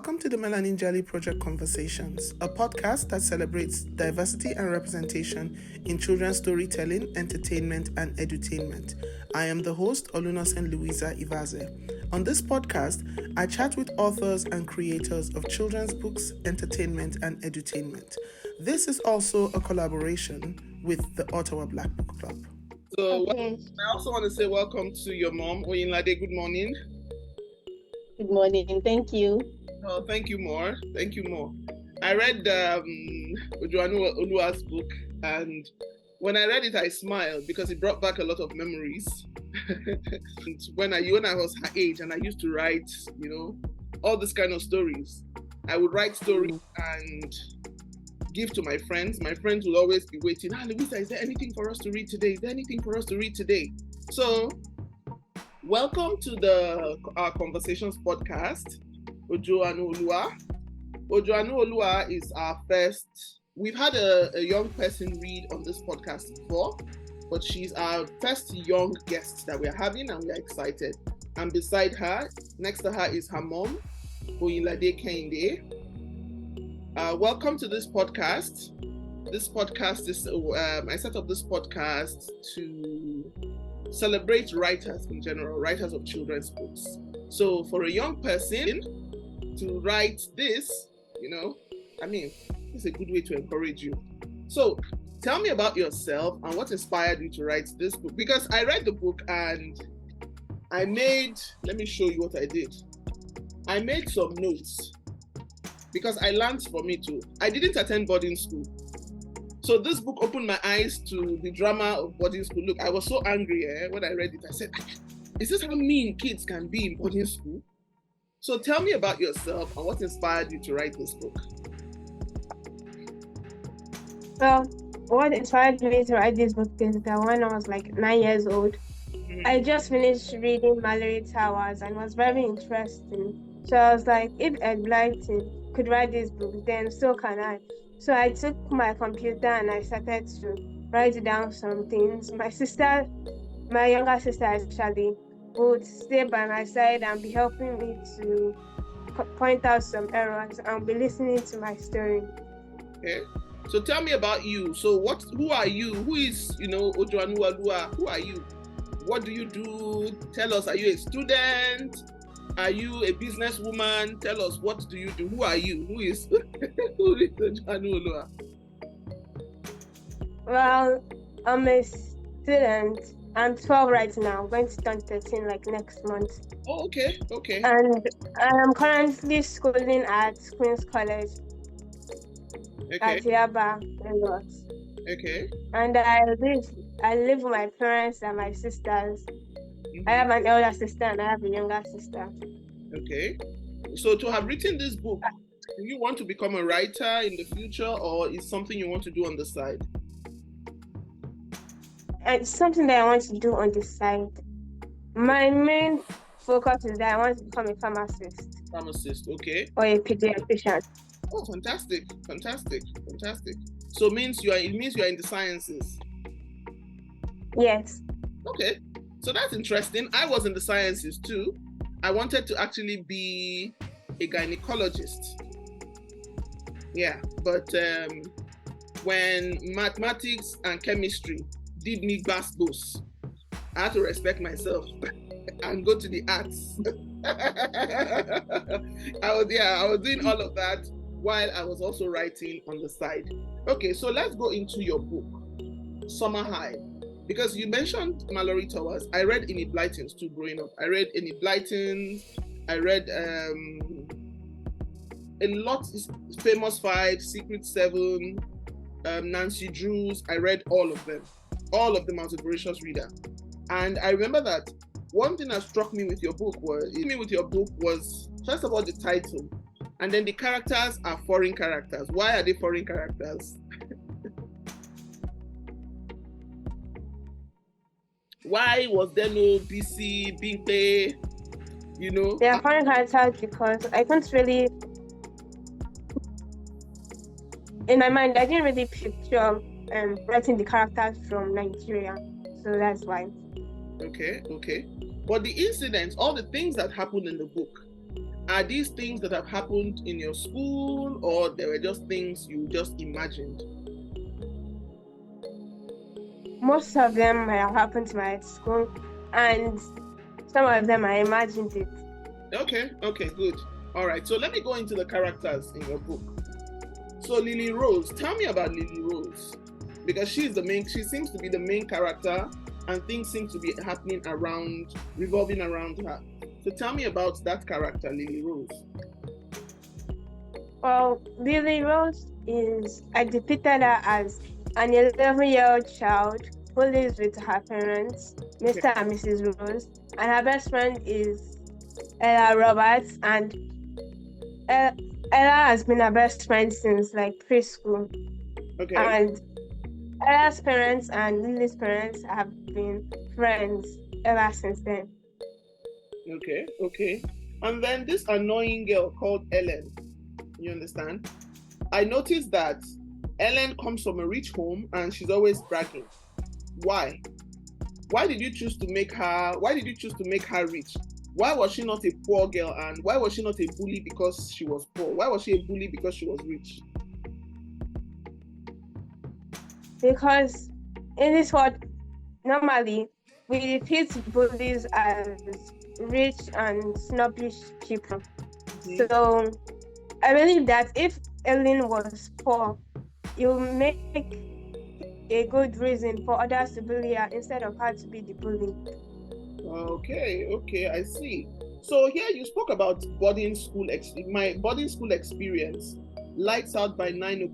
Welcome to the Melanin Jelly Project Conversations, a podcast that celebrates diversity and representation in children's storytelling, entertainment, and edutainment. I am the host, Olunosen Louisa Ivaze. On this podcast, I chat with authors and creators of children's books, entertainment, and edutainment. This is also a collaboration with the Ottawa Black Book Club. So I also want to say welcome to your mom, Oyinlade. Good morning. Good morning. Thank you. Oh, thank you more. Thank you more. I read Ojoanuoluwa's book, and when I read it, I smiled because it brought back a lot of memories. And when I was her age, and I used to write, all this kind of stories. I would write stories and give to my friends. My friends would always be waiting. Louisa, is there anything for us to read today? Is there anything for us to read today? So, welcome to our Conversations podcast, Ojoanuoluwa. Ojoanuoluwa is our first. We've had a young person read on this podcast before, but she's our first young guest that we're having, and we're excited. And beside her, next to her, is her mom, O.Kehinde. Welcome to this podcast. This podcast is, I set up this podcast to celebrate writers in general, writers of children's books. So for a young person to write this, it's a good way to encourage you. So tell me about yourself and what inspired you to write this book. Because I read the book and let me show you what I did. I made some notes because I learned from it too. I didn't attend boarding school. So this book opened my eyes to the drama of boarding school. Look, I was so angry when I read it. I said, is this how mean kids can be in boarding school? So tell me about yourself and what inspired you to write this book. Well, what inspired me to write this book is that when I was like 9 years old, I just finished reading Mallory Towers and it was very interesting. So I was like, if Ed Blyton could write this book, then so can I. So I took my computer and I started to write down some things. My younger sister actually, would stay by my side and be helping me to point out some errors and be listening to my story. Okay. So tell me about you. So who are you? Who is, Ojoanuoluwa? Who are you? What do you do? Tell us, are you a student? Are you a businesswoman? Tell us, what do you do? Who are you? Who is Ojoanuoluwa? Well, I'm a student. I'm 12 right now. I'm going to turn 13 next month. Oh, okay. And I'm currently schooling at Queen's College. At Yaba, Lagos. Okay. And I live with my parents and my sisters. Mm-hmm. I have an elder sister and I have a younger sister. Okay. So to have written this book, do you want to become a writer in the future, or is something you want to do on the side? It's something that I want to do on the side. My main focus is that I want to become a pharmacist. Pharmacist, okay. Or a pediatrician. Oh, fantastic. So it means you are in the sciences. Yes. Okay. So that's interesting. I was in the sciences too. I wanted to actually be a gynecologist. Yeah, but when mathematics and chemistry did me gbas-gbos, I had to respect myself and go to the arts. I was doing all of that while I was also writing on the side. Okay, so let's go into your book, Summer High. Because you mentioned Mallory Towers. I read Enid Blyton's too growing up. I read Enid Blyton's. I read a lot, Famous Five, Secret Seven, Nancy Drew's. I read all of them. I was a voracious reader. And I remember that one thing that struck me with your book was first of all the title, and then the characters are foreign characters. Why are they foreign characters? Why was there no BC, Binte, They are foreign characters because I can't really, in my mind, I didn't really picture writing the characters from Nigeria. So that's why. Okay. But the incidents, all the things that happened in the book, Are these things that have happened in your school, or they were just things you just imagined? Most of them might have happened to my school, and some of them I imagined it. Okay, good. All right, so let me go into the characters in your book. So Lily Rose, tell me about Lily Rose, because she seems to be the main character, and things seem to be happening revolving around her. So tell me about that character, Lily Rose. Well, Lily Rose I depicted her as an 11-year-old child who lives with her parents, Mr. and Mrs. Rose, and her best friend is Ella Roberts, and Ella has been her best friend since like preschool. Okay. And Ella's parents and Lily's parents have been friends ever since then. Okay. And then this annoying girl called Ellen, you understand? I noticed that Ellen comes from a rich home and she's always bragging. Why? Why did you choose to make her rich? Why was she not a poor girl, and why was she not a bully because she was poor? Why was she a bully because she was rich? Because in this world, normally we depict bullies as rich and snobbish people. Mm-hmm. So I believe that if Ellen was poor, it would make a good reason for others to bully her instead of her to be the bully. Okay, I see. So here you spoke about my boarding school experience. Lights out by 9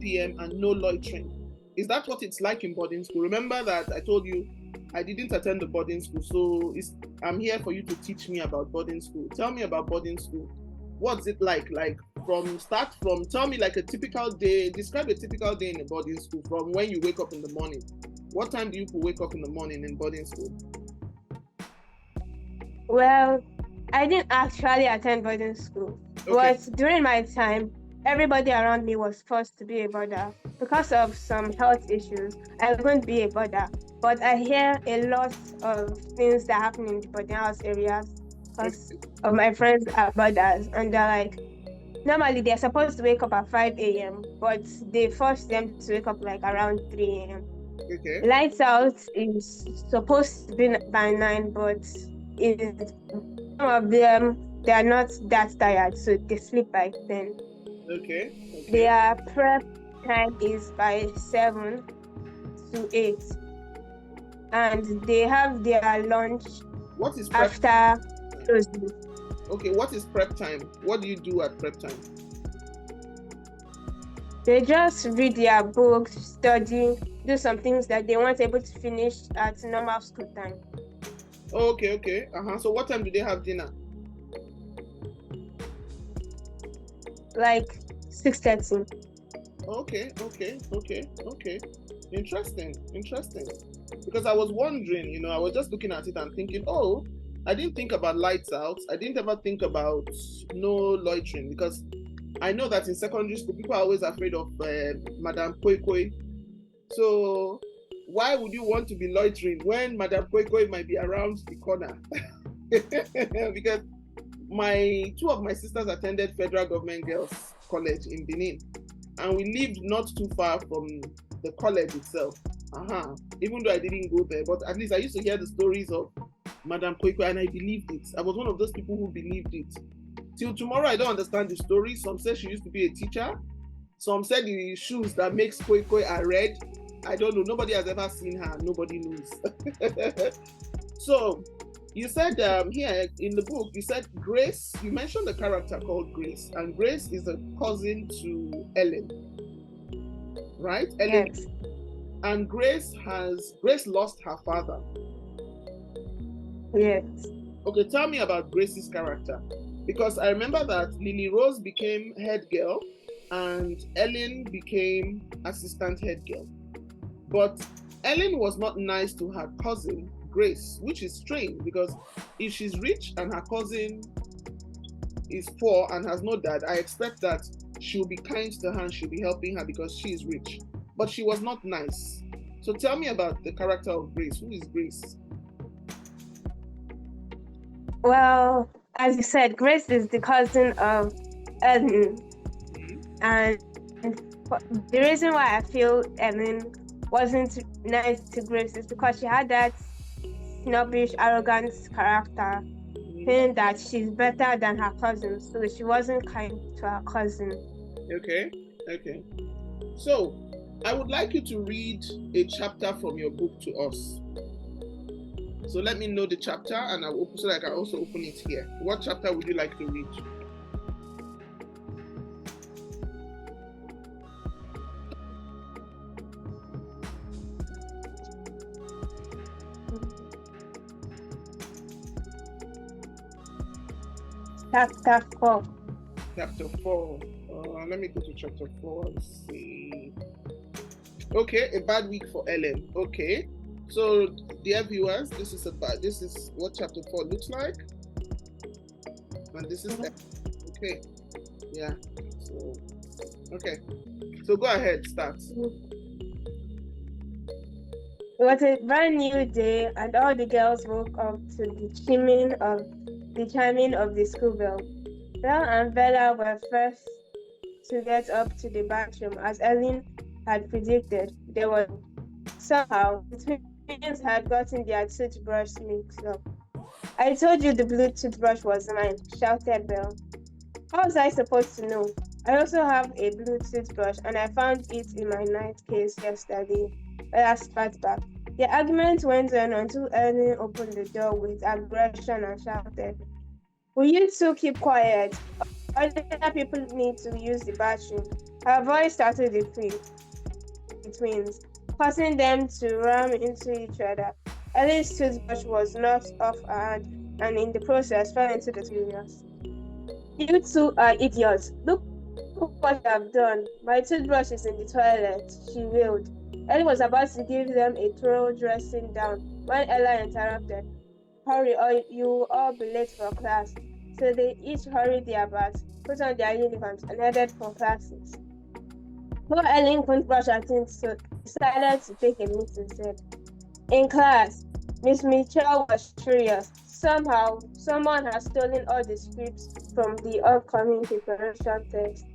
p.m. and no loitering. Is that what it's like in boarding school? Remember that I told you I didn't attend the boarding school, so I'm here for you to teach me about boarding school. Tell me about boarding school. What's it like? Tell me like a typical day. Describe a typical day in a boarding school from when you wake up in the morning. What time do you wake up in the morning in boarding school? Well, I didn't actually attend boarding school, but during my time, everybody around me was forced to be a boarder. Because of some health issues, I wouldn't be a boarder. But I hear a lot of things that happen in the boarding house areas because of my friends are boarders, and they're like, normally they're supposed to wake up at 5 a.m., but they force them to wake up like around 3 a.m. Okay. Lights out is supposed to be by 9, but some of them, they are not that tired, so they sleep by 10. Okay. Their prep time is by 7 to 8. And they have their lunch after closing. Okay, what is prep time? What do you do at prep time? They just read their books, study, do some things that they weren't able to finish at normal school time. Okay. So what time do they have dinner? Like 6:30. Okay. Interesting. Because I was wondering, I was just looking at it and thinking, I didn't think about lights out. I didn't ever think about no loitering, because I know that in secondary school, people are always afraid of Madame Koi. So why would you want to be loitering when Madame Koi might be around the corner? Because two of my sisters attended Federal Government Girls College in Benin, and we lived not too far from the college itself. Even though I didn't go there, but at least I used to hear the stories of Madame Koi, and I believed it. I was one of those people who believed it. Till tomorrow, I don't understand the story. Some say she used to be a teacher. Some said the shoes that makes Koi are red. I don't know. Nobody has ever seen her. Nobody knows. So, you said here in the book, you said Grace. You mentioned a character called Grace, and Grace is a cousin to Ellen, right? Ellen. Yes. And Grace lost her father. Yes. Okay, tell me about Grace's character, because I remember that Lily Rose became head girl and Ellen became assistant head girl. But Ellen was not nice to her cousin Grace, which is strange, because if she's rich and her cousin is poor and has no dad, I expect that she'll be kind to her and she'll be helping her because she is rich. But she was not nice. So tell me about the character of Grace. Who is Grace? Well, as you said, Grace is the cousin of Ellen. And the reason why I feel Ellen wasn't nice to Grace is because she had that snobbish, arrogant character, feeling that she's better than her cousin, so she wasn't kind to her cousin. Okay. So, I would like you to read a chapter from your book to us. So let me know the chapter, and I'll open so that I can also open it here. What chapter would you like to read? Chapter 4. Chapter 4. Let me go to chapter 4 and see. Okay, a bad week for Ellen. Okay. So, dear viewers, this is what chapter 4 looks like. And this is okay. Yeah. So, okay. So go ahead, start. It was a brand new day, and all the girls woke up to the chiming of the school bell. Belle and Bella were first to get up to the bathroom, as Ellen had predicted. They were somehow the twins had gotten their toothbrush mixed up. "I told you the blue toothbrush was mine," shouted Belle. "How was I supposed to know? I also have a blue toothbrush, and I found it in my night case yesterday," Bella spat back. The argument went on until Ellen opened the door with aggression and shouted, "Will you two keep quiet? Other people need to use the bathroom." Her voice started to creep the twins, causing them to ram into each other. Ellie's toothbrush was knocked off her hand, and in the process fell into the serious. "You two are idiots. Look what you have done. My toothbrush is in the toilet," she wailed. Ellie was about to give them a thorough dressing down when Ella interrupted. "Hurry, or you will all be late for class." So they each hurried their bags, put on their uniforms, and headed for classes. Poor Ellen couldn't brush her teeth, so decided to take a minute instead. In class, Miss Mitchell was furious. Somehow, someone had stolen all the scripts from the upcoming preparation test.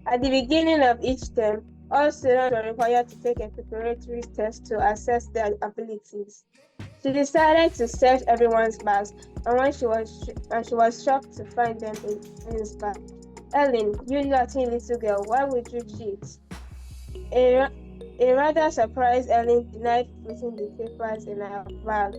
At the beginning of each term, all students were required to take a preparatory test to assess their abilities. She decided to search everyone's bags, and she was shocked to find them in Ellen's bag. "Ellen, you naughty little girl, why would you cheat?" A rather surprised Ellen denied putting the papers in her bag,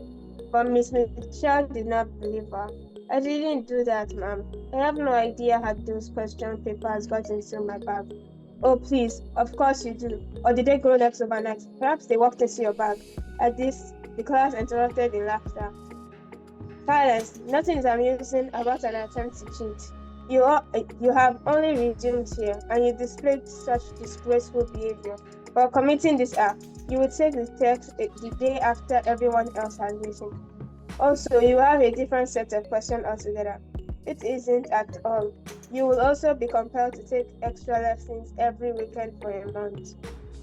but Miss Mitchell did not believe her. "I didn't do that, ma'am. I have no idea how those question papers got into my bag." "Oh, please, of course you do. Or did they grow next overnight? Perhaps they walked into your bag." At this, the class interrupted in laughter. "Silence! Nothing is amusing about an attempt to cheat. You have only resumed here, and you displayed such disgraceful behavior. For committing this act, you will take the test the day after everyone else has listened. Also, you have a different set of questions altogether." "It isn't at all. You will also be compelled to take extra lessons every weekend for a month."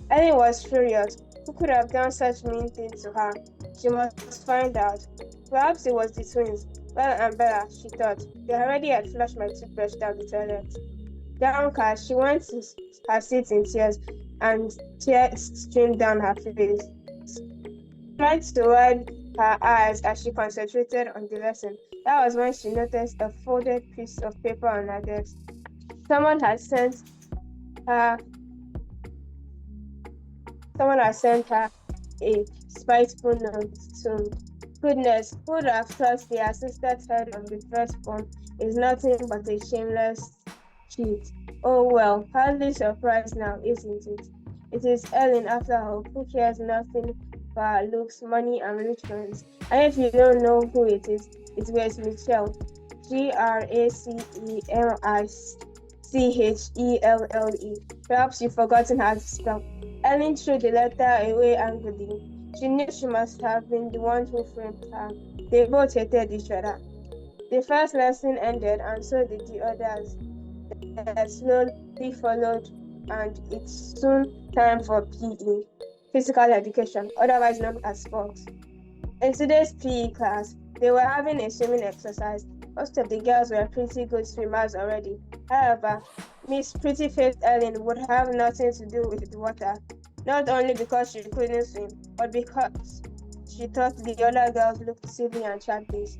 Ellen was furious. Who could have done such mean thing to her? She must find out. Perhaps it was the twins, Bella and Bella, she thought. They already had flushed my toothbrush down the toilet. Downcast, she went to her seat in tears, and tears streamed down her face. She tried to wipe her eyes as she concentrated on the lesson. That was when she noticed a folded piece of paper on her desk. Someone had sent her a spiteful note to "Goodness, who would have thought the assistant head of the first form is nothing but a shameless cheat? Oh well, hardly surprised now, isn't it? It is Ellen after all, who cares nothing for her looks, money, and rich friends. And if you don't know who it is Grace Mitchell. Gracemichelle. Perhaps you've forgotten how to spell." Ellen threw the letter away angrily. She knew she must have been the one who framed her. They both hated each other. The first lesson ended, and so did the others that slowly followed, and it's soon time for PE, physical education, otherwise known as sports. In today's PE class, they were having a swimming exercise. Most of the girls were pretty good swimmers already. However, Miss Pretty Face Ellen would have nothing to do with the water, not only because she couldn't swim, but because she thought the other girls looked silly and childish,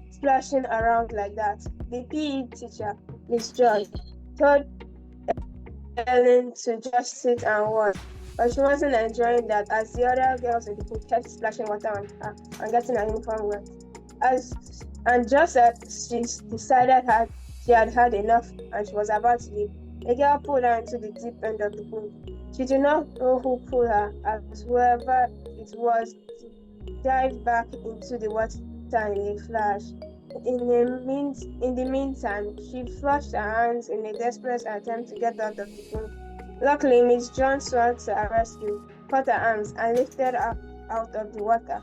splashing around like that. The PE teacher, Miss Joy, told Ellen to just sit and watch, but she wasn't enjoying that as the other girls in the pool kept splashing water on her and getting her uniform wet. Just as she decided she had had enough and she was about to leave, a girl pulled her into the deep end of the pool. She did not know who pulled her, as whoever it was dived back into the water in a flash. In the meantime, she flushed her hands in a desperate attempt to get out of the pool. Luckily, Miss John swam to her rescue, caught her arms, and lifted her out of the water.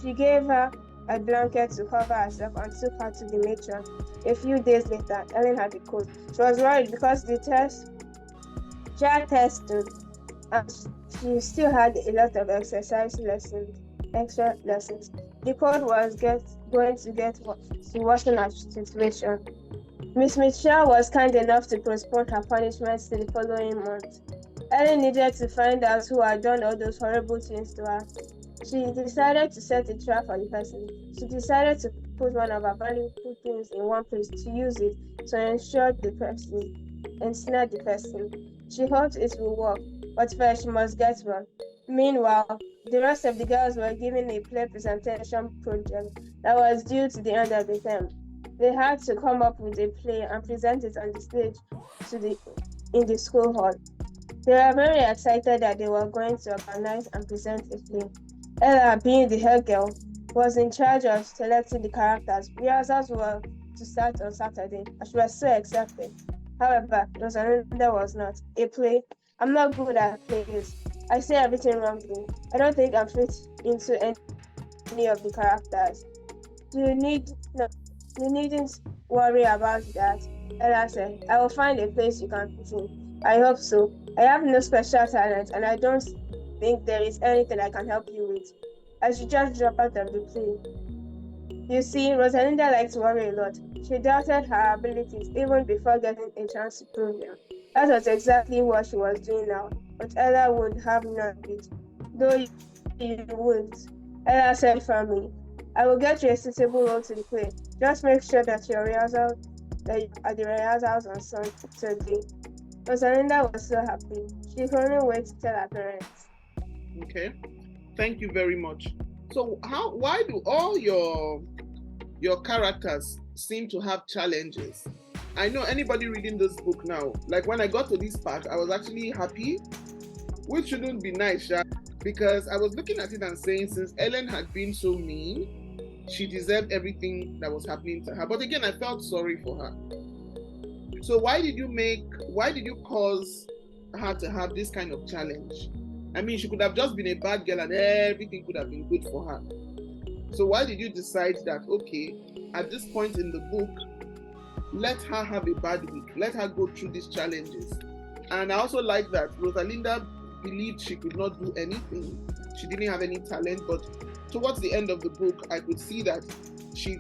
She gave her a blanket to cover herself and took her to the matron. A few days later, Ellen had a cold. She was worried because she had tested, and she still had a lot of extra lessons. The cold was going to get worsen her situation. Miss Mitchell was kind enough to postpone her punishments to the following month. Ellen needed to find out who had done all those horrible things to her. She decided to set a trap for the person. She decided to put one of her valuable things in one place to use it to ensnare the person. She hoped it would work, but first she must get one. Meanwhile, the rest of the girls were given a play presentation project that was due to the end of the term. They had to come up with a play and present it on the stage in the school hall. They were very excited that they were going to organize and present a play. Ella, being the head girl, was in charge of selecting the characters. Rehearsals were to start on Saturday, and she was so excited. However, Rosalinda was not. A play? I'm not good at plays. I say everything wrongly. I don't think I'm fit into any of the characters. You needn't worry about that, Ella said. I will find a place you can fit in. I hope so. I have no special talent, and I don't think there is anything I can help you with. I should just drop out of the play. You see, Rosalinda likes to worry a lot. She doubted her abilities even before getting a chance to prove them. That was exactly what she was doing now, but Ella would have none of it. Though you wouldn't, Ella said firmly. I will get you a suitable role to the play. Just make sure that you're at the rehearsals on Sunday. Rosalinda was so happy. She couldn't wait to tell her parents. Okay, thank you very much. So why do all your characters seem to have challenges? I know anybody reading this book now, like when I got to this part, I was actually happy, which shouldn't be nice, because I was looking at it and saying, since Ellen had been so mean, she deserved everything that was happening to her. But again, I felt sorry for her. So why did you cause her to have this kind of challenge? I mean, she could have just been a bad girl and everything could have been good for her. So why did you decide that, okay, at this point in the book, let her have a bad week, let her go through these challenges? And I also like that Rosalinda believed she could not do anything. She didn't have any talent, but towards the end of the book, I could see that she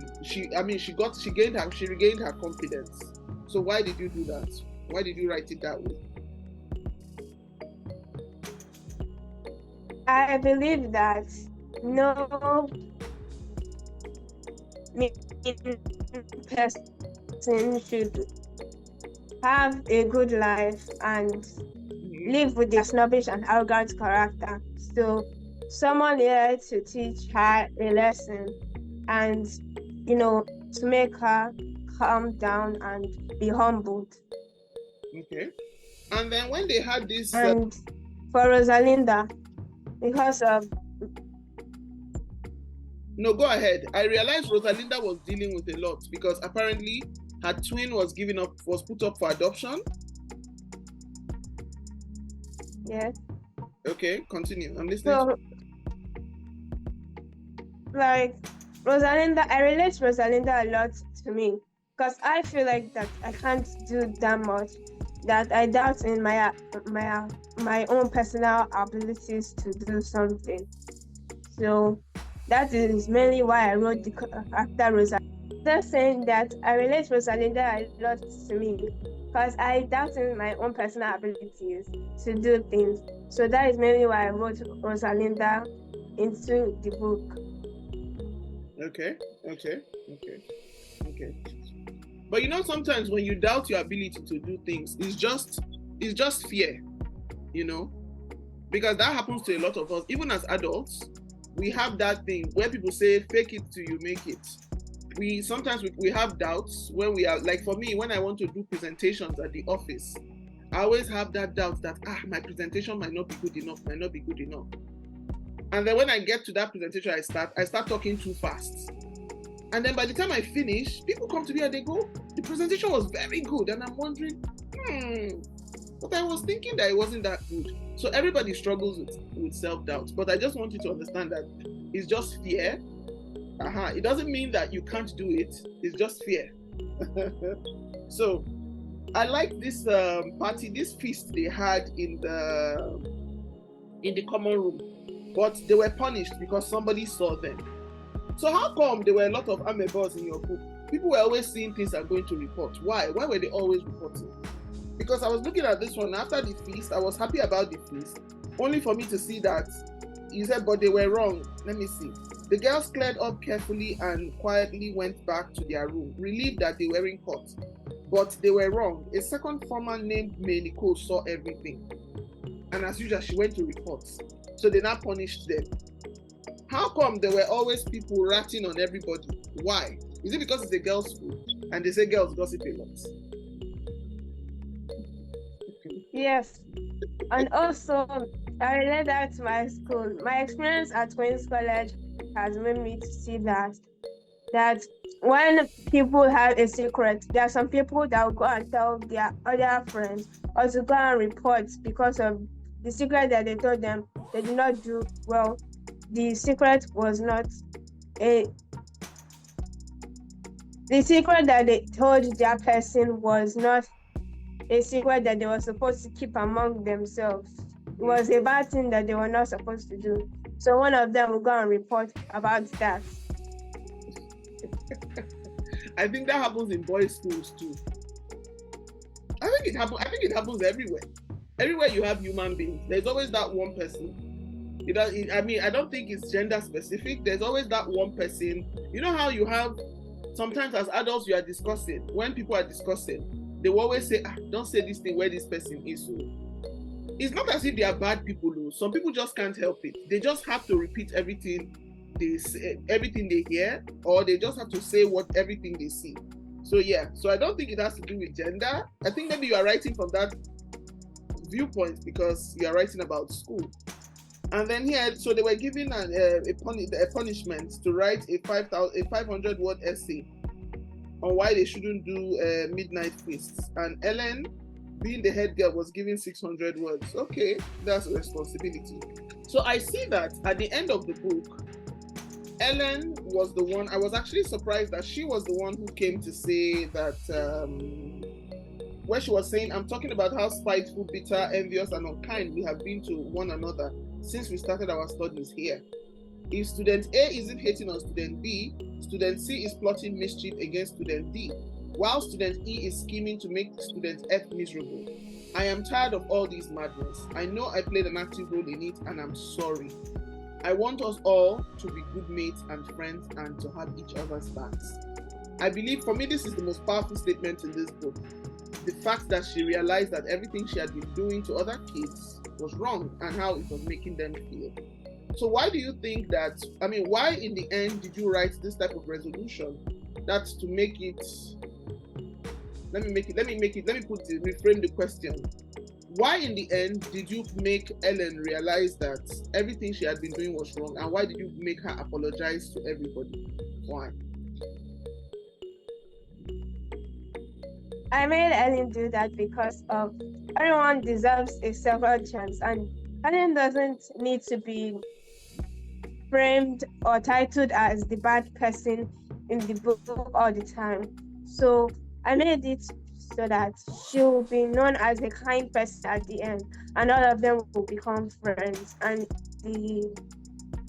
regained her confidence. So why did you do that? Why did you write it that way? I believe that no person should have a good life and live with their snobbish and arrogant character. So someone here to teach her a lesson and, to make her calm down and be humbled. Okay. And then when they had this... And for Rosalinda, because of... No, go ahead. I realized Rosalinda was dealing with a lot because apparently her twin was put up for adoption. Yes. Okay, continue. I'm listening. So, Rosalinda, I relate Rosalinda a lot to me because I feel like that I can't do that much, that I doubt in my own personal abilities to do something. So that is mainly why I wrote the character Rosalinda. just saying that I relate Rosalinda a lot to me because I doubt in my own personal abilities to do things. So that is mainly why I wrote Rosalinda into the book. Okay. But you know, sometimes when you doubt your ability to do things, it's just fear, you know, because that happens to a lot of us. Even as adults, we have that thing where people say, "Fake it till you make it." We sometimes have doubts when we are, like, for me, when I want to do presentations at the office, I always have that doubt that my presentation might not be good enough. And then when I get to that presentation, I start talking too fast. And then by the time I finish, people come to me and they go, "The presentation was very good." And I'm wondering, but I was thinking that it wasn't that good. So everybody struggles with self-doubt. But I just want you to understand that it's just fear. It doesn't mean that you can't do it. It's just fear. So I like this party, this feast they had in the common room. But they were punished because somebody saw them. So how come there were a lot of amebas in your book? People were always seeing things and going to report. Why? Why were they always reporting? Because I was looking at this one after the feast. I was happy about the feast, only for me to see that you said, but they were wrong. Let me see. The girls cleared up carefully and quietly went back to their room, relieved that they weren't caught. But they were wrong. A second former named Meliko saw everything. And as usual, she went to report. So they now punished them. How come there were always people ratting on everybody? Why? Is it because it's a girls' school and they say girls gossip a lot? Yes. And also, I relate that to my school. My experience at Queen's College has made me to see that when people have a secret, there are some people that will go and tell their other friends or to go and report because of the secret that they told them they did not do well. The secret was not the secret that they told their person was not a secret that they were supposed to keep among themselves. It was a bad thing that they were not supposed to do. So one of them will go and report about that. I think that happens in boys' schools too. I think it happens everywhere. Everywhere you have human beings, there's always that one person. I don't think it's gender specific. There's always that one person. You know how you have, sometimes as adults you are discussing, when people are discussing, they will always say, don't say this thing where this person is. So it's not as if they are bad people, though. Some people just can't help it. They just have to repeat everything they say, everything they hear, or they just have to say everything they see. So yeah, so I don't think it has to do with gender. I think maybe you are writing from that viewpoint because you are writing about school. And then here, so they were given a punishment to write a 500-word essay on why they shouldn't do midnight feasts. And Ellen, being the head girl, was given 600 words. Okay, that's a responsibility. So I see that at the end of the book, Ellen was the one. I was actually surprised that she was the one who came to say that, where she was saying, I'm talking about how spiteful, bitter, envious, and unkind we have been to one another since we started our studies here. If student A isn't hating on student B, student C is plotting mischief against student D, while student E is scheming to make student F miserable. I am tired of all these madness. I know I played an active role in it, and I'm sorry. I want us all to be good mates and friends and to have each other's backs. I believe, for me, this is the most powerful statement in this book. The fact that she realized that everything she had been doing to other kids was wrong and how it was making them feel. So why do you think that, why in the end did you write this type of resolution? That's to make it, reframe the question. Why in the end did you make Ellen realize that everything she had been doing was wrong, and why did you make her apologize to everybody? Why? I made Ellen do that because of everyone deserves a second chance, and Ellen doesn't need to be framed or titled as the bad person in the book all the time. So I made it so that she will be known as a kind person at the end, and all of them will become friends, and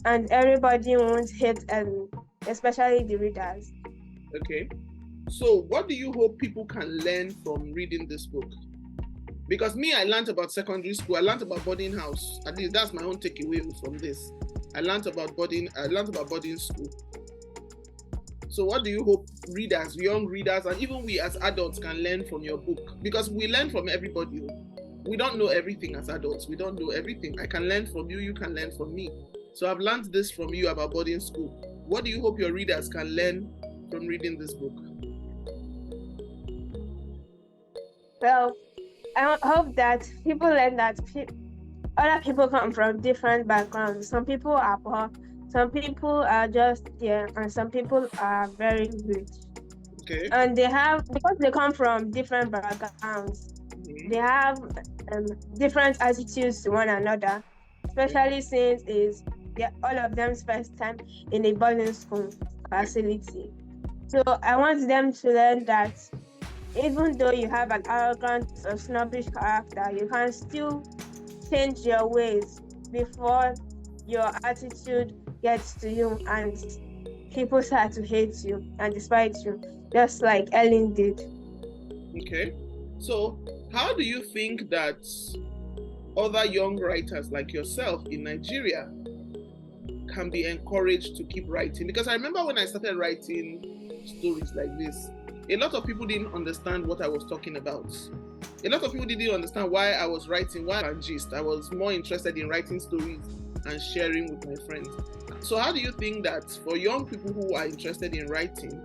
everybody won't hate, and especially the readers. Okay. So what do you hope people can learn from reading this book? Because me, I learned about secondary school. I learned about boarding house. At least that's my own takeaway from this. I learned about boarding school. So what do you hope readers, young readers, and even we as adults can learn from your book? Because we learn from everybody. We don't know everything as adults. We don't know everything. I can learn from you. You can learn from me. So I've learned this from you about boarding school. What do you hope your readers can learn from reading this book? Well, I hope that people learn that other people come from different backgrounds. Some people are poor, some people are just there, and some people are very rich. Okay. And because they come from different backgrounds, they have different attitudes to one another, especially since all of them's first time in a boarding school facility. So I want them to learn that even though you have an arrogant or snobbish character, you can still change your ways before your attitude gets to you and people start to hate you and despise you, just like Ellen did. Okay. So how do you think that other young writers like yourself in Nigeria can be encouraged to keep writing? Because I remember when I started writing stories like this, a lot of people didn't understand what I was talking about. A lot of people didn't understand why I was writing, why I gist. I was more interested in writing stories and sharing with my friends. So how do you think that for young people who are interested in writing,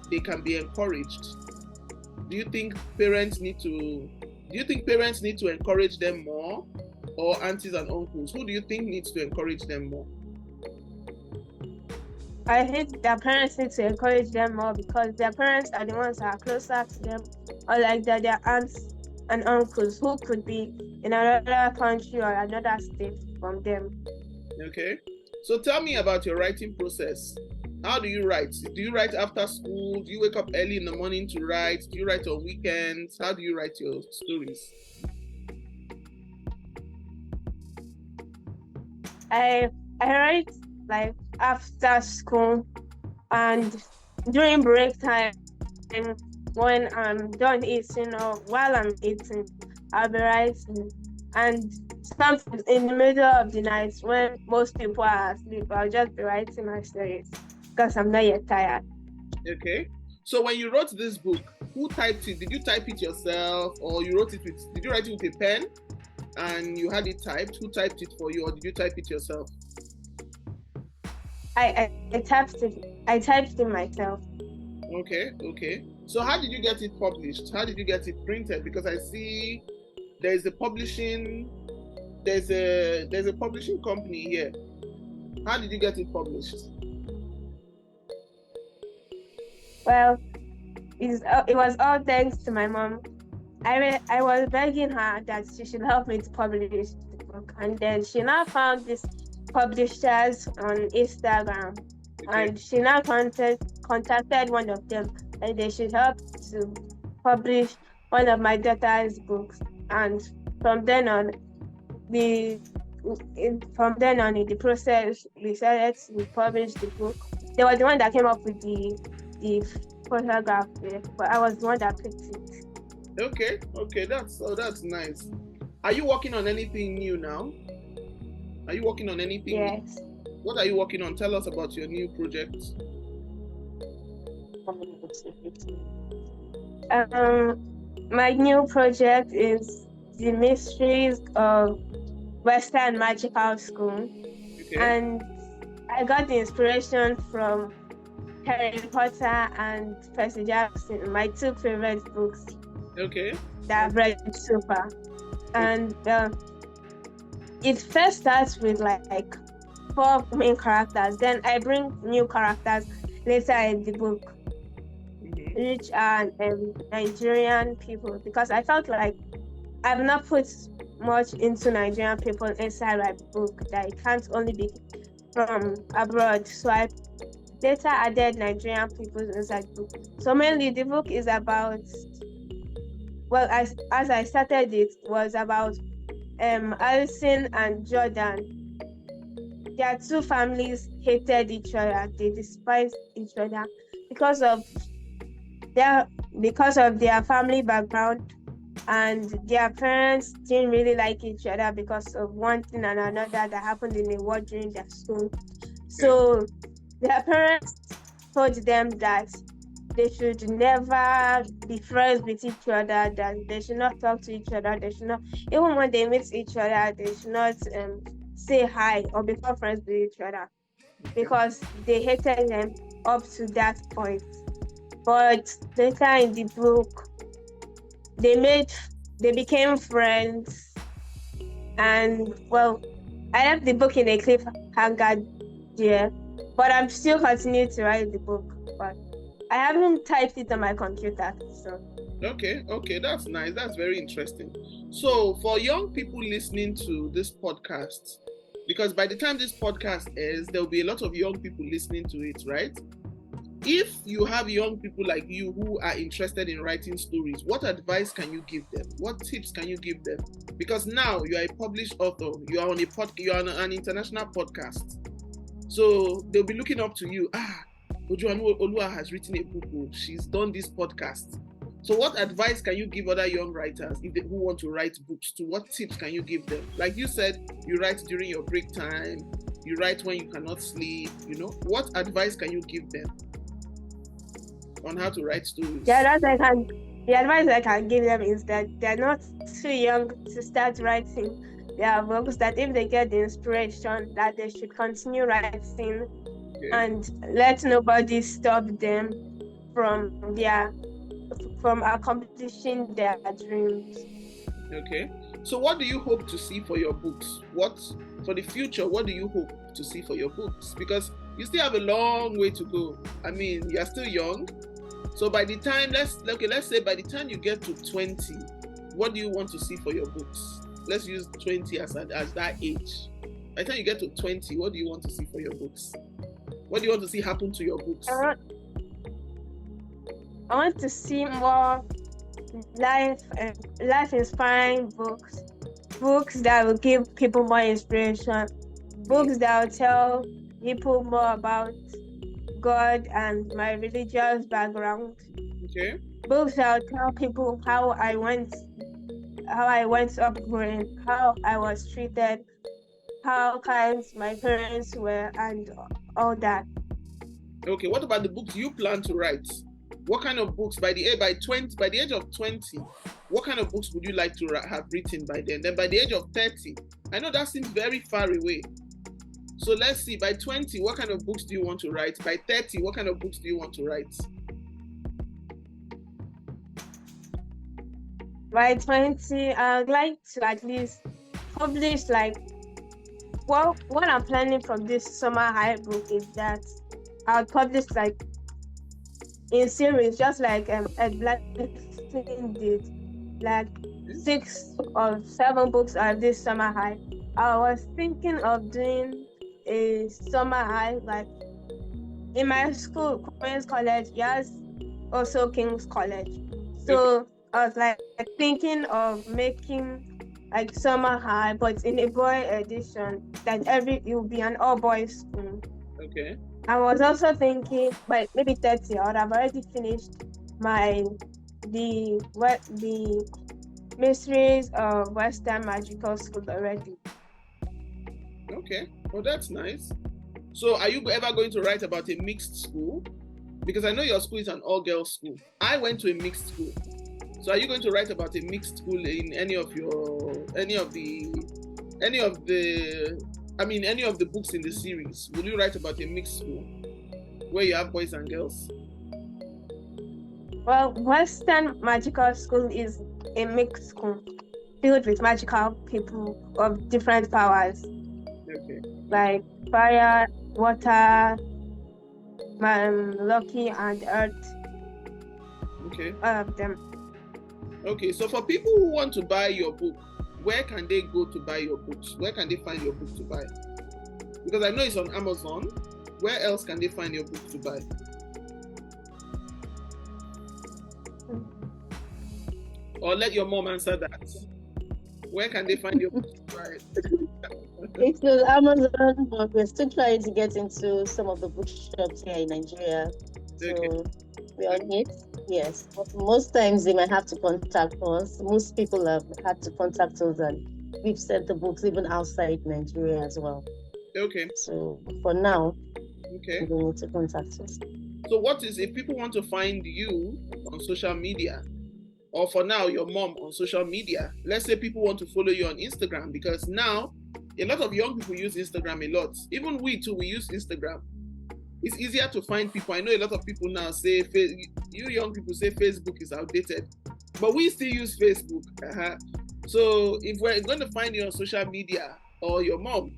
they can be encouraged? Do you think parents need to encourage them more, or aunties and uncles? Who do you think needs to encourage them more? I think their parents need to encourage them more because their parents are the ones that are closer to them, or like their aunts and uncles who could be in another country or another state from them. Okay. So tell me about your writing process. How do you write? Do you write after school? Do you wake up early in the morning to write? Do you write on weekends? How do you write your stories? I write like after school and during break time, when I'm done eating or while I'm eating, I'll be writing. And sometimes in the middle of the night when most people are asleep, I'll just be writing my stories because I'm not yet tired. Okay. So when you wrote this book, who typed it? Did you type it yourself, or did you write it with a pen and you had it typed? Who typed it for you, or did you type it yourself? I typed it myself. Okay. So how did you get it published? How did you get it printed? Because I see there's a publishing company here. How did you get it published? Well, it was all thanks to my mom. I was begging her that she should help me to publish the book, and then she now found these publishers on Instagram, and she now contacted one of them, and they should help to publish one of my daughter's books. And from then on, in the process, we decided to publish the book. They were the one that came up with the photograph, but I was the one that picked it. Okay, that's nice. Are you working on anything new now? Are you working on anything? Yes. What are you working on? Tell us about your new project. My new project is The Mysteries of Western Magical School. Okay. And I got the inspiration from Harry Potter and Percy Jackson, my two favorite books. Okay. That I've read so far. And it first starts with like 4 main characters. Then I bring new characters later in the book, which are Nigerian people, because I felt like I've not put much into Nigerian people inside my book, that it can't only be from abroad. So I later added Nigerian people inside the book. So mainly the book is about, well, as I started it was about Alison and Jordan. Their two families hated each other, they despised each other. because of their family background, and their parents didn't really like each other because of one thing and another that happened in the war during their school. So their parents told them that they should never be friends with each other, that they should not talk to each other, they should not, even when they meet each other, they should not say hi or become friends with each other, because they hated them up to that point. But later in the book, they became friends, and well, I left the book in a cliffhanger there, but I'm still continuing to write the book, but I haven't typed it on my computer. So okay, that's nice. That's very interesting. So for young people listening to this podcast, because by the time this podcast airs, there will be a lot of young people listening to it, right? If you have young people like you who are interested in writing stories, what advice can you give them? What tips can you give them? Because now you are a published author, you are on an international podcast, so they'll be looking up to you. Ojoanuoluwa has written a book. She's done this podcast. So what advice can you give other young writers who want to write books? What tips can you give them? Like you said, you write during your break time, you write when you cannot sleep, what advice can you give them on how to write stories? The advice I can give them is that they're not too young to start writing their books, that if they get the inspiration, that they should continue writing, and let nobody stop them from accomplishing their dreams. Okay. So what do you hope to see for your books? For the future, what do you hope to see for your books? Because you still have a long way to go. I mean, you're still young. So by the time, let's say by the time you get to 20, what do you want to see for your books? Let's use 20 as that age. By the time you get to 20, what do you want to see for your books? What do you want to see happen to your books? I want to see more life-inspiring books that will give people more inspiration, books that will tell people more about God and my religious background. Okay. Books that will tell people how I went up growing, how I was treated, how kind my parents were, and all that. Okay, what about the books you plan to write? What kind of books by the age of 20? What kind of books would you like to have written by then? Then by the age of 30, I know that seems very far away. So let's see, by 20, what kind of books do you want to write? By 30, what kind of books do you want to write? By 20, I'd like to at least publish what I'm planning from this summer high book is that I'll publish in series, just like Black did, 6 or 7 books of this summer high. I was thinking of doing a summer high, in my school, Queen's College, yes, also King's College. So I was thinking of making summer high, but in a boy edition, it will be an all boys school. Okay. I was also thinking, by maybe 30, I would have already finished the mysteries of Western Magical School already. Okay, well that's nice. So are you ever going to write about a mixed school? Because I know your school is an all-girls school. I went to a mixed school. So are you going to write about a mixed school in any of the books in the series? Will you write about a mixed school where you have boys and girls? Well, Western Magical School is a mixed school filled with magical people of different powers. Okay. Like fire, water, lucky, and earth. Okay. All of them. Okay, so for people who want to buy your book, where can they go to buy your books? Where can they find your book to buy? Because I know it's on Amazon. Where else can they find your book to buy? Or let your mom answer that. Where can they find your book to buy? It's on Amazon, but we're still trying to get into some of the bookshops here in Nigeria. So we're on it, yes. But most times they might have to contact us. Most people have had to contact us, and we've sent the books even outside Nigeria as well. Okay. So for now, okay, they need to contact us. So what is, if people want to find you on social media, or for now your mom on social media, let's say people want to follow you on Instagram, because now a lot of young people use Instagram a lot. Even we too, we use Instagram. It's easier to find people. I know a lot of people now say, you young people say Facebook is outdated, but we still use Facebook. So if we're going to find you on social media, or your mom,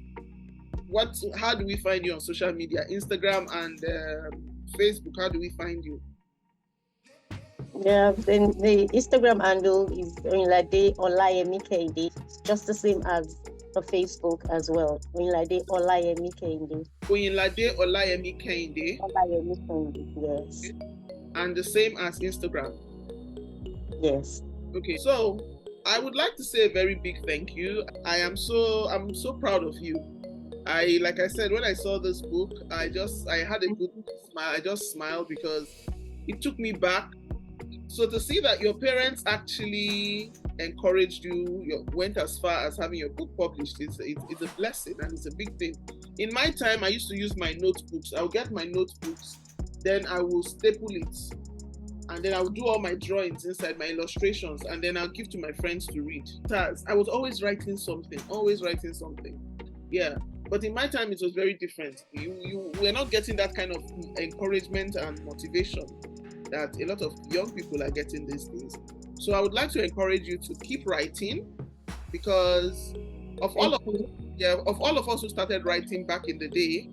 how do we find you on social media? Instagram and Facebook, how do we find you? Yeah, then the Instagram handle is oyinladeolayemikehindeb. It's just the same as the Facebook as well. oyinladeolayemikehindeb. oyinladeolayemikehindeb. Yes. And the same as Instagram. Yes. Okay, so I would like to say a very big thank you. I'm so proud of you. Like I said, when I saw this book, I had a good smile. I just smiled because it took me back. So to see that your parents actually encouraged you, went as far as having your book published, it's a blessing, and it's a big thing. In my time, I used to use my notebooks. I'll get my notebooks, then I will staple it, and then I will do all my drawings inside, my illustrations, and then I'll give to my friends to read. I was always writing something. Yeah. But in my time, it was very different. You were not getting that kind of encouragement and motivation that a lot of young people are getting these days. So I would like to encourage you to keep writing, because of all of us who started writing back in the day,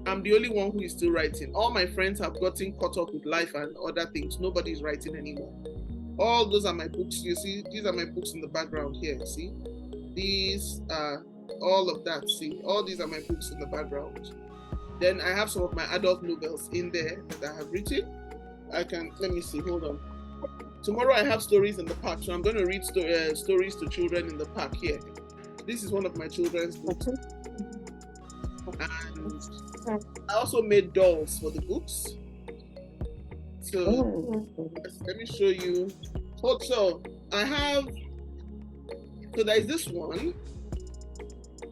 I'm the only one who is still writing. All my friends have gotten caught up with life and other things. Nobody's writing anymore. All those are my books. You see, these are my books in the background here. See, these are all of that. See, all these are my books in the background. Then I have some of my adult novels in there that I have written. Let me see, hold on. Tomorrow I have stories in the park, so I'm going to read stories to children in the park here. This is one of my children's books. And I also made dolls for the books. So let me show you. So there's this one,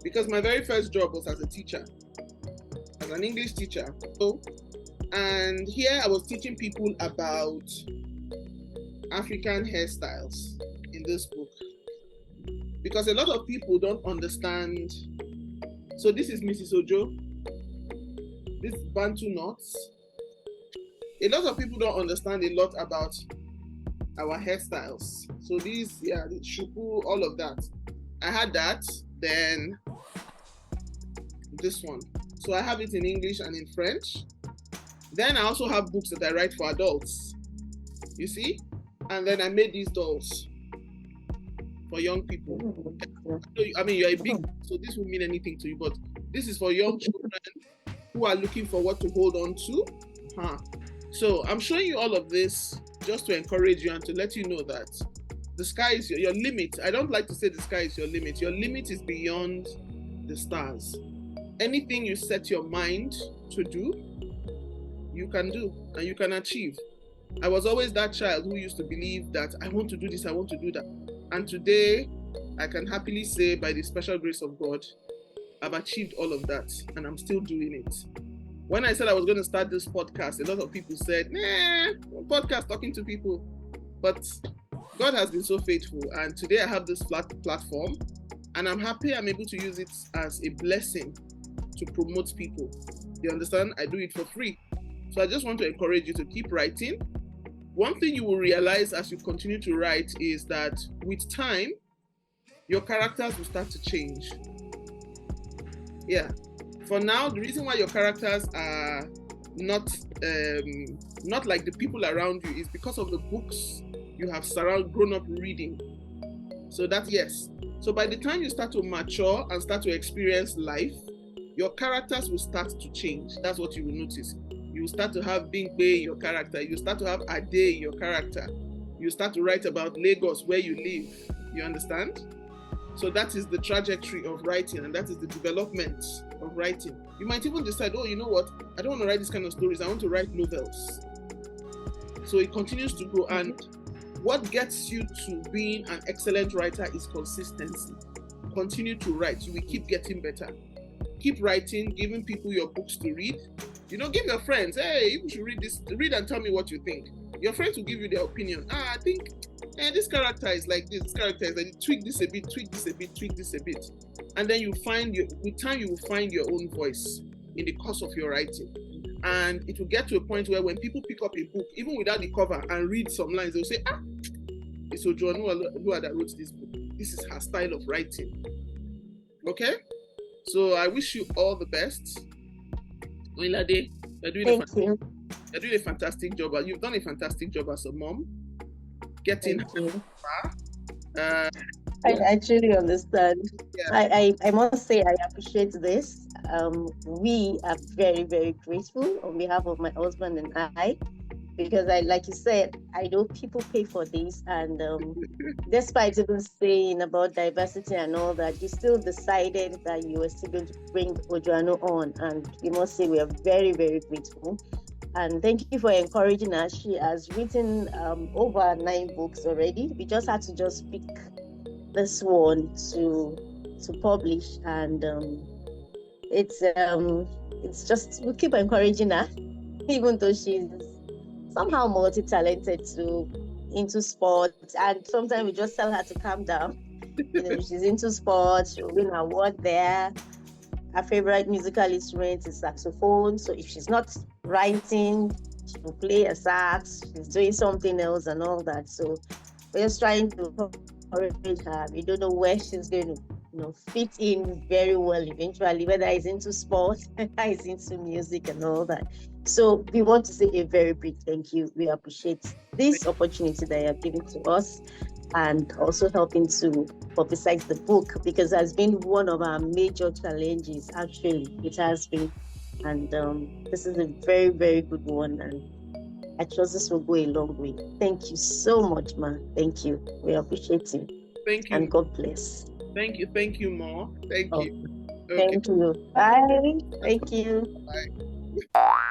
because my very first job was as a teacher, as an English teacher. And here I was teaching people about African hairstyles in this book, because a lot of people don't understand. So this is Mrs. Ojo. This is Bantu knots. A lot of people don't understand a lot about our hairstyles. So the shuku, all of that. I had that. Then this one. So I have it in English and in French. Then I also have books that I write for adults, you see? And then I made these dolls for young people. I mean, you're a big, so this won't mean anything to you, but this is for young children who are looking for what to hold on to. So I'm showing you all of this just to encourage you and to let you know that the sky is your limit. I don't like to say the sky is your limit. Your limit is beyond the stars. Anything you set your mind to do, you can do and you can achieve. I was always that child who used to believe that I want to do this, I want to do that. And today, I can happily say, by the special grace of God, I've achieved all of that and I'm still doing it. When I said I was going to start this podcast, a lot of people said, podcast talking to people. But God has been so faithful, and today I have this platform, and I'm happy I'm able to use it as a blessing to promote people. You understand? I do it for free. So I just want to encourage you to keep writing. One thing you will realize as you continue to write is that with time, your characters will start to change. Yeah. For now, the reason why your characters are not like the people around you is because of the books you have grown up reading. So yes. So by the time you start to mature and start to experience life, your characters will start to change. That's what you will notice. You start to have Bingbe in your character. You start to have Ade in your character. You start to write about Lagos, where you live. You understand? So that is the trajectory of writing, and that is the development of writing. You might even decide, oh, you know what? I don't want to write this kind of stories. I want to write novels. So it continues to grow. And what gets you to being an excellent writer is consistency. Continue to write. You will keep getting better. Keep writing, giving people your books to read. Give your friends, hey, you should read this. Read and tell me what you think. Your friends will give you their opinion. I think this character is like this. This character is like, tweak this a bit, tweak this a bit, tweak this a bit. And then with time, you will find your own voice in the course of your writing. And it will get to a point where when people pick up a book, even without the cover, and read some lines, they'll say, it's Ojoanuoluwa that wrote this book. This is her style of writing. Okay? So I wish you all the best. Oyinlade, you're doing a fantastic job. You've done a fantastic job as a mom. Getting far. I truly understand. Yeah. I must say I appreciate this. We are very, very grateful on behalf of my husband and I, because like you said, I know people pay for this, and despite even saying about diversity and all that, you still decided that you were still going to bring Ojoanu on, and we must say we are very, very grateful. And thank you for encouraging us. She has written over 9 books already. We just had to pick this one to publish, and it's just, we keep encouraging her, even though she's somehow multi-talented into sports, and sometimes we just tell her to calm down. She's into sports, she'll win an award there. Her favorite musical instrument is saxophone, so if she's not writing, she'll play a sax, she's doing something else and all that. So we're just trying to encourage her. We don't know where she's going to fit in very well eventually, whether it's into sports, whether it's into music and all that. So we want to say a very big thank you. We appreciate this opportunity that you have given to us, and also helping to publicize the book, because it has been one of our major challenges. Actually, it has been, and this is a very, very good one, and I trust this will go a long way. Thank you so much, ma. Thank you. We appreciate you. Thank you. And God bless. Thank you, Ma. Thank you. Okay. Thank you. Bye. Thank you. Bye.